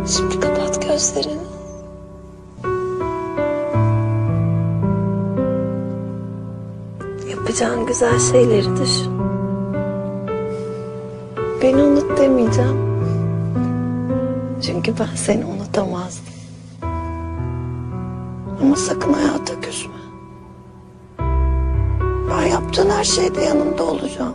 Şimdi kapat gözlerini. Yapacağın güzel şeyleri düşün. Beni unut demeyeceğim. Çünkü ben seni unutamazdım. Ama sakın hayata küsme. Ben yaptığın her şeyde yanında olacağım.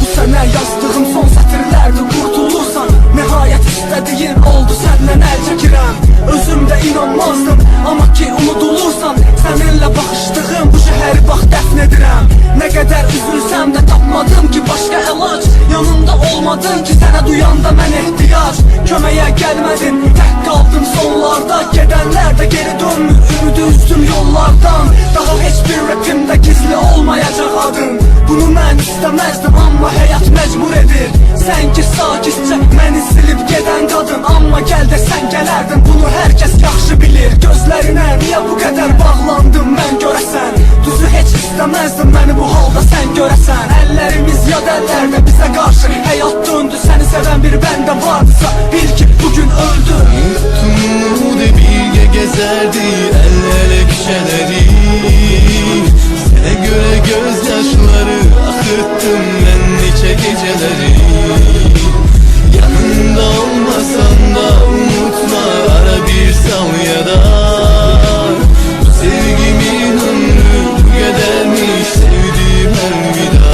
Bu sene yazdığım son satırlardı, kurtulursan nihayet istediğin oldu, senden el çekirəm. Özümde inanmazdım ama ki unudulursan, seninle bakıştığım bu şehri bak dəfn edirəm. Ne kadar üzülsem de tapmadım ki başka elaç, yanımda olmadın ki sənə duyanda mən ehtiyac. Köməyə gəlmədin, tək qaldım sonlarda, gedənlər də geri dönmür, ümidi üzdüm yollardan. Daha hiçbir rapimde gizli olmayacak adın. Bunu mən istemezdim ama hayat mecbur edir. Sen ki sakitçe məni silip geden kadın, amma gel de sen gelerdin, bunu herkes yaxşı bilir. Gözlerine niye bu kadar bağlandım mən görəsən? Düzü hiç istemezdim beni bu halda sen görəsən. Ellerimiz yad ellerde bize karşı hayat döndü, seni seven bir bende vardısa bil ki bugün öldü. Unuttum de bilge gezerdi el ele kişeleri. Sana göre gözyaşları akıttım ben nice geceleri. Yanında olmasan da unutma, ara bir sav ya da. Bu sevgimin ömrü bu kadarmış, sevdiğim elveda.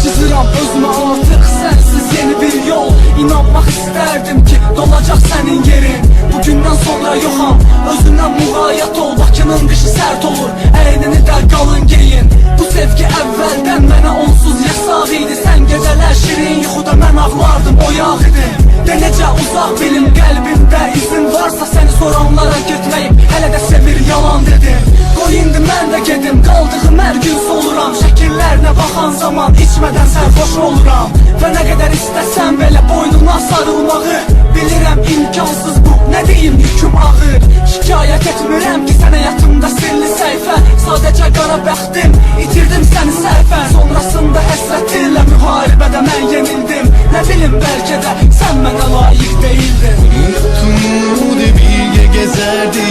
Çiziram özüme artık sensiz yeni bir yol. İnanmak isterdim ki dolacak senin yerin. Bugünden sonra yoxam, özündən muğayat ol. Bakının qışı sert olur, əynini də qalın giyin. Bu sevgi əvvəldən mənə onsuz yasaq idi. Sən gecələr şirin yuxuda mən ağlardım, oyaq idim. De necə uzaq bilim, qəlbimdə izin varsa səni soranlara getməyim, hələ də sevir yalan dedim. Qoy indi mən də gedim, qaldığım hər gün soluram. Şəkillərinə baxan zaman içmədən sərxoş oluram. Və nə qədər istəsəm belə boynuna sarılmağı, bilirəm imkansız bu, nə deyim yüküm ağır. Şikayət etmirəm ki sənə yatımda sirli səhifə, sadəcə qara bəxtim, itirdim səni səhvən. Sonrasında həsrətinlə müharibədə mən yenildim. Nə bilim bəlkə də sən mənə layiq deyildin. Unuttum de bilge gezerdi